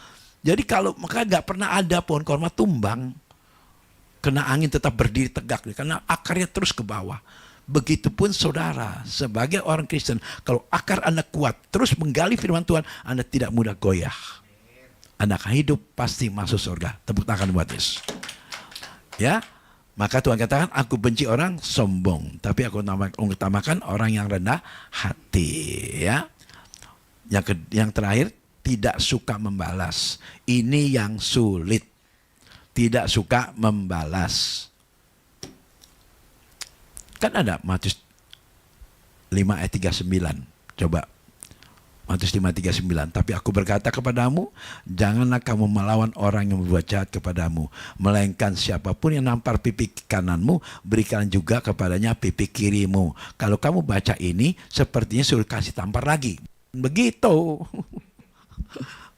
Jadi kalau maka gak pernah ada pohon korma tumbang. Kena angin tetap berdiri tegak. Karena akarnya terus ke bawah. Begitupun saudara, sebagai orang Kristen, kalau akar Anda kuat, terus menggali firman Tuhan, Anda tidak mudah goyah. Anda akan hidup pasti masuk surga. Tepuk tangan buat Yesus. Ya, maka Tuhan katakan, aku benci orang sombong, tapi aku utamakan orang yang rendah hati. Ya, yang terakhir, tidak suka membalas. Ini yang sulit. Tidak suka membalas. Kan ada Matius 5 ayat 39. Coba. Matius 5 ayat 39. Tapi aku berkata kepadamu, janganlah kamu melawan orang yang berbuat jahat kepadamu. Melainkan siapapun yang nampar pipi kananmu, berikan juga kepadanya pipi kirimu. Kalau kamu baca ini, sepertinya suruh kasih tampar lagi. Begitu.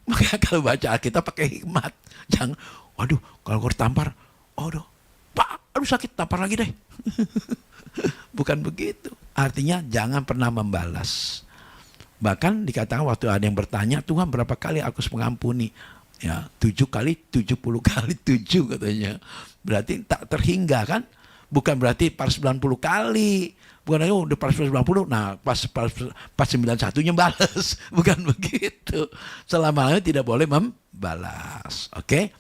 Makanya kalau baca Alkitab pakai hikmat. Jangan, waduh kalau gue tampar, waduh Pak, aduh sakit, tampar lagi deh. Bukan begitu. Artinya jangan pernah membalas. Bahkan dikatakan waktu ada yang bertanya, Tuhan berapa kali aku harus mengampuni? Ya, 7 kali 70 kali 7 katanya. Berarti tak terhingga kan? Bukan berarti pas 90 kali. Bukan ayo udah pas 90, nah pas 91-nya balas. Bukan begitu. Selama-lamanya tidak boleh membalas. Oke?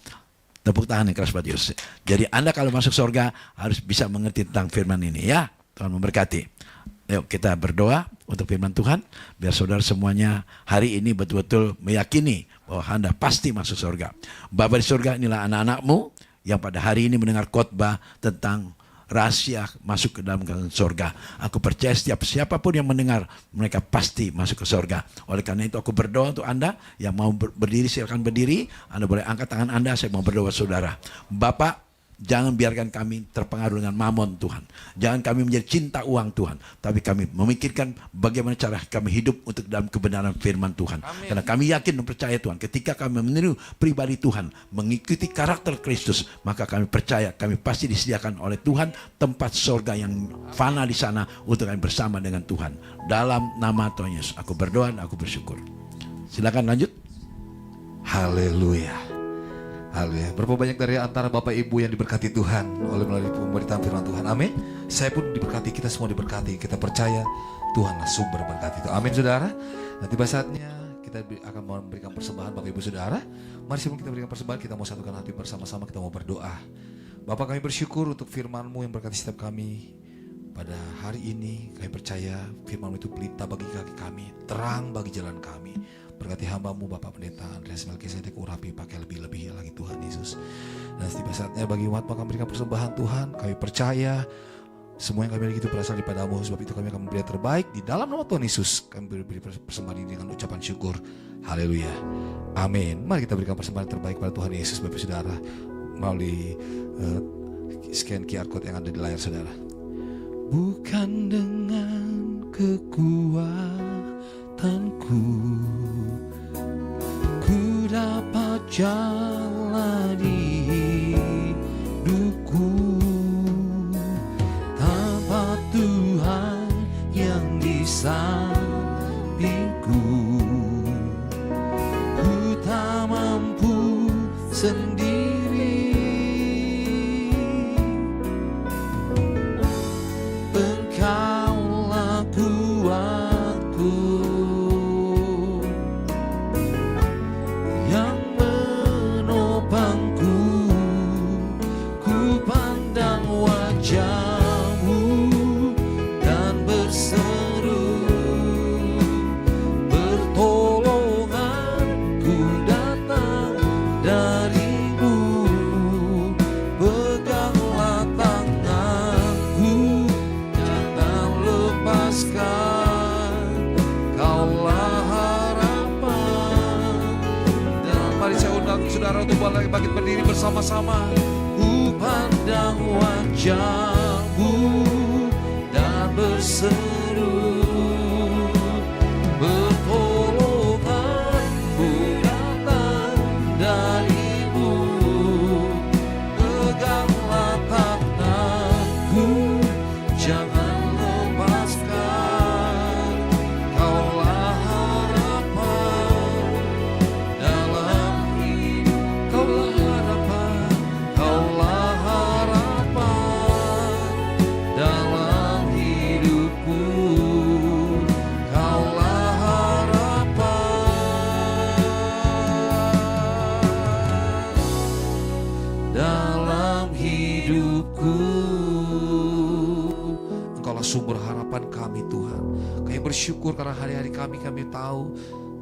Tepuk tangan yang keras buat Yesus. Jadi Anda kalau masuk surga harus bisa mengerti tentang firman ini ya. Tuhan memberkati. Yuk kita berdoa untuk firman Tuhan. Biar saudara semuanya hari ini betul-betul meyakini bahwa Anda pasti masuk surga. Bapa di surga, inilah anak-anakmu yang pada hari ini mendengar khotbah tentang rahasia masuk ke dalam surga. Aku percaya siapapun yang mendengar, mereka pasti masuk ke surga. Oleh karena itu aku berdoa untuk Anda yang mau berdiri, silakan berdiri. Anda boleh angkat tangan Anda, saya mau berdoa saudara. Bapak, jangan biarkan kami terpengaruh dengan mamon Tuhan. Jangan kami menjadi cinta uang Tuhan. Tapi kami memikirkan bagaimana cara kami hidup untuk dalam kebenaran firman Tuhan. Amin. Karena kami yakin dan percaya Tuhan. Ketika kami meniru pribadi Tuhan, mengikuti karakter Kristus, maka kami percaya kami pasti disediakan oleh Tuhan tempat surga yang fana di sana untuk kami bersama dengan Tuhan. Dalam nama Tuhan Yesus, aku berdoa dan aku bersyukur. Silakan lanjut. Haleluya. Haleluya. Berapa banyak dari antara Bapak Ibu yang diberkati Tuhan melalui pemberitaan firman Tuhan. Amin. Saya pun diberkati, kita semua diberkati. Kita percaya Tuhanlah sumber berkat itu. Amin saudara. Nanti saatnya kita akan memberikan persembahan Bapak Ibu saudara. Mari sebelum kita berikan persembahan, kita mau satukan hati bersama-sama, kita mau berdoa. Bapak, kami bersyukur untuk firman-Mu yang berkati setiap kami. Pada hari ini kami percaya firman-Mu itu pelita bagi kaki kami, terang bagi jalan kami. Berkati hamba-Mu Bapak Pendeta Andreas Melkisedek, urapi pakai lebih-lebih lagi Tuhan Yesus. Dan setiap saatnya bagi umat kami berikan persembahan Tuhan. Kami percaya semua yang kami miliki itu berasal daripada-Mu. Sebab itu kami akan memberi yang terbaik di dalam nama Tuhan Yesus. Kami beri persembahan ini dengan ucapan syukur. Haleluya. Amin. Mari kita berikan persembahan terbaik pada Tuhan Yesus Bapak Saudara melalui scan QR code yang ada di layar saudara. Bukan dengan kekuatanku ku dapat jalani hidupku tanpa Tuhan yang di sampingku. Ku tak mampu sendiri. Engkaulah kuatku yang menopangku. Ku pandang wajah-Mu dan berseru, pertolonganku datang dari-Mu. Peganglah tanganku, jangan lepaskan, Kaulah harapan. Dan mari saya undang saudara untuk bangkit berdiri bersama-sama. Ku pandang wajah-Mu dan berseru, pertolonganku datang dari-Mu. Peganglah tanganku, jangan lepaskan, Kaulah harapan dalam hidup. Kaulah harapan, Kaulah harapan dalam hidupku. Kaulah harapan dalam hidupku. Engkaulah sumber harapan kami Tuhan. Kami bersyukur karena hari-hari kami tahu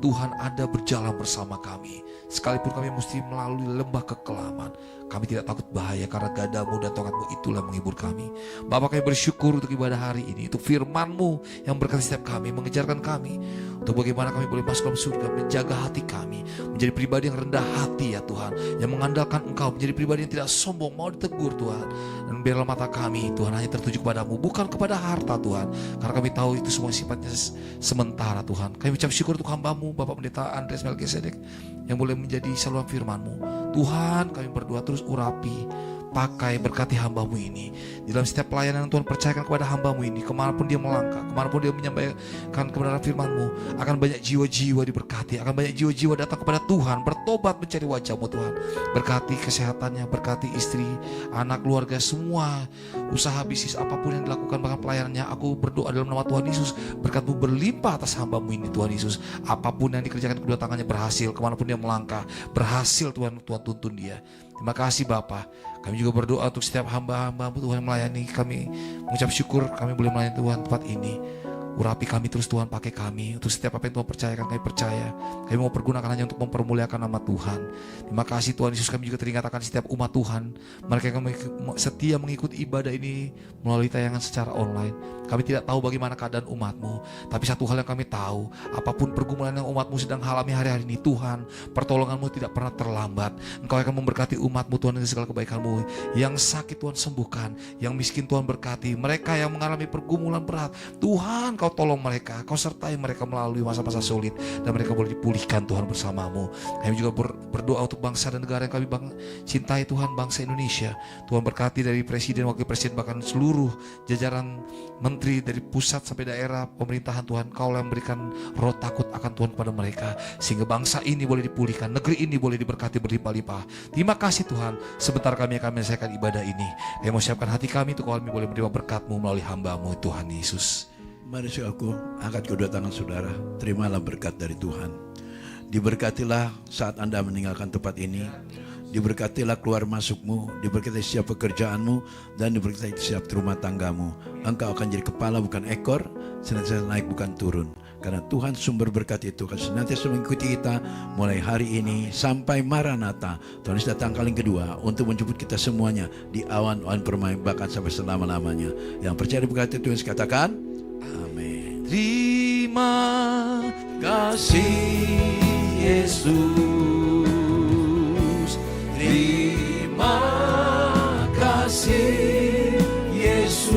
Tuhan ada berjalan bersama kami. Sekalipun kami mesti melalui lembah kekelaman, kami tidak takut bahaya karena gadamu dan tongkatmu itulah menghibur kami. Bapak, kami bersyukur untuk ibadah hari ini, untuk firman-Mu yang berkati setiap kami, mengejarkan kami Untuk bagaimana kami boleh masuk dalam surga, menjaga hati kami, menjadi pribadi yang rendah hati ya Tuhan, yang mengandalkan Engkau, menjadi pribadi yang tidak sombong, mau ditegur Tuhan. Dan biarlah mata kami Tuhan hanya tertuju kepadamu, bukan kepada harta Tuhan, karena kami tahu itu semua sifatnya sementara Tuhan. Kami ucap syukur untuk hamba-Mu Bapak Pendeta Andreas Melkisedek yang boleh menjadi saluran firman-Mu. Tuhan, kami berdoa terus urapi, pakai, berkati hamba-Mu ini di dalam setiap pelayanan yang Tuhan percayakan kepada hamba-Mu ini. Kemanapun dia melangkah, kemanapun dia menyampaikan kebenaran firman-Mu, akan banyak jiwa-jiwa diberkati, akan banyak jiwa-jiwa datang kepada Tuhan, bertobat mencari wajah-Mu Tuhan. Berkati kesehatannya, berkati istri, anak, keluarga, semua usaha bisnis apapun yang dilakukan, bahkan pelayanannya. Aku berdoa dalam nama Tuhan Yesus, berkat-Mu berlimpah atas hamba-Mu ini Tuhan Yesus. Apapun yang dikerjakan kedua tangannya berhasil, kemanapun dia melangkah berhasil Tuhan. Tuhan tuntun dia. Terima kasih Bapa. Kami juga berdoa untuk setiap hamba-hamba-Mu Tuhan yang melayani. Kami mengucap syukur kami boleh melayani Tuhan tempat ini. Urapi kami terus Tuhan, pakai kami untuk setiap apa yang Tuhan percayakan. Kami percaya, kami mau pergunakan hanya untuk mempermuliakan nama Tuhan. Terima kasih Tuhan Yesus. Kami juga teringat akan setiap umat Tuhan, mereka yang setia mengikuti ibadah ini melalui tayangan secara online. Kami tidak tahu bagaimana keadaan umat-Mu, tapi satu hal yang kami tahu, apapun pergumulan yang umat-Mu sedang alami hari-hari ini, Tuhan, pertolongan-Mu tidak pernah terlambat. Engkau akan memberkati umat-Mu Tuhan dengan segala kebaikan-Mu. Yang sakit Tuhan sembuhkan, yang miskin Tuhan berkati, mereka yang mengalami pergumulan berat, Tuhan Kau tolong mereka, Kau sertai mereka melalui masa-masa sulit, dan mereka boleh dipulihkan Tuhan bersama-Mu. Kami juga berdoa untuk bangsa dan negara yang kami cintai Tuhan, bangsa Indonesia. Tuhan berkati dari presiden, wakil presiden, bahkan seluruh jajaran menteri dari pusat sampai daerah pemerintahan Tuhan. Kau yang memberikan roh takut akan Tuhan kepada mereka, sehingga bangsa ini boleh dipulihkan, negeri ini boleh diberkati berlimpah-limpah. Terima kasih Tuhan. Sebentar kami akan menyelesaikan ibadah ini. Kami mau siapkan hati kami untuk kami boleh menerima berkat-Mu melalui hamba-Mu Tuhan Yesus. Mari saudaraku, angkat kedua tangan saudara, terimalah berkat dari Tuhan. Diberkatilah saat Anda meninggalkan tempat ini. Diberkatilah keluar masukmu, diberkati setiap pekerjaanmu, dan diberkati setiap rumah tanggamu. Engkau akan jadi kepala bukan ekor, senantiasa naik bukan turun. Karena Tuhan sumber berkat itu akan senantiasa mengikuti kita mulai hari ini sampai Maranatha. Tuhan Yesus datang kali kedua untuk menjemput kita semuanya di awan-awan permai, bahkan sampai selama-lamanya. Yang percaya diberkati Tuhan Yesus katakan, amin. Terima kasih Yesus. Terima kasih Yesus.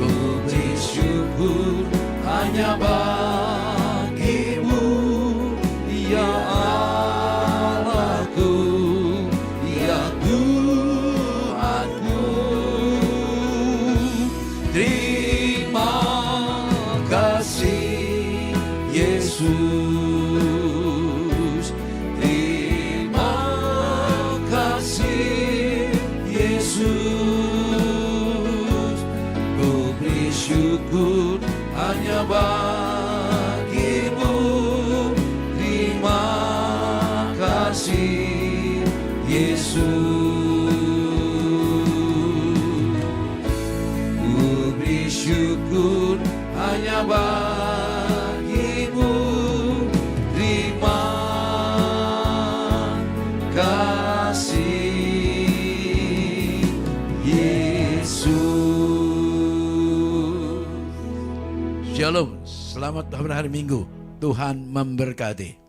Ku beri syukur hanya bagi-Mu, ya Allahku, ya Tuhanku. Terima kasih Yesus. Syukur hanya bagi-Mu. Terima kasih Yesus. Ku beri syukur hanya bagi-Mu. Terima kasih Yesus. Shalom, selamat hari Minggu. Tuhan memberkati.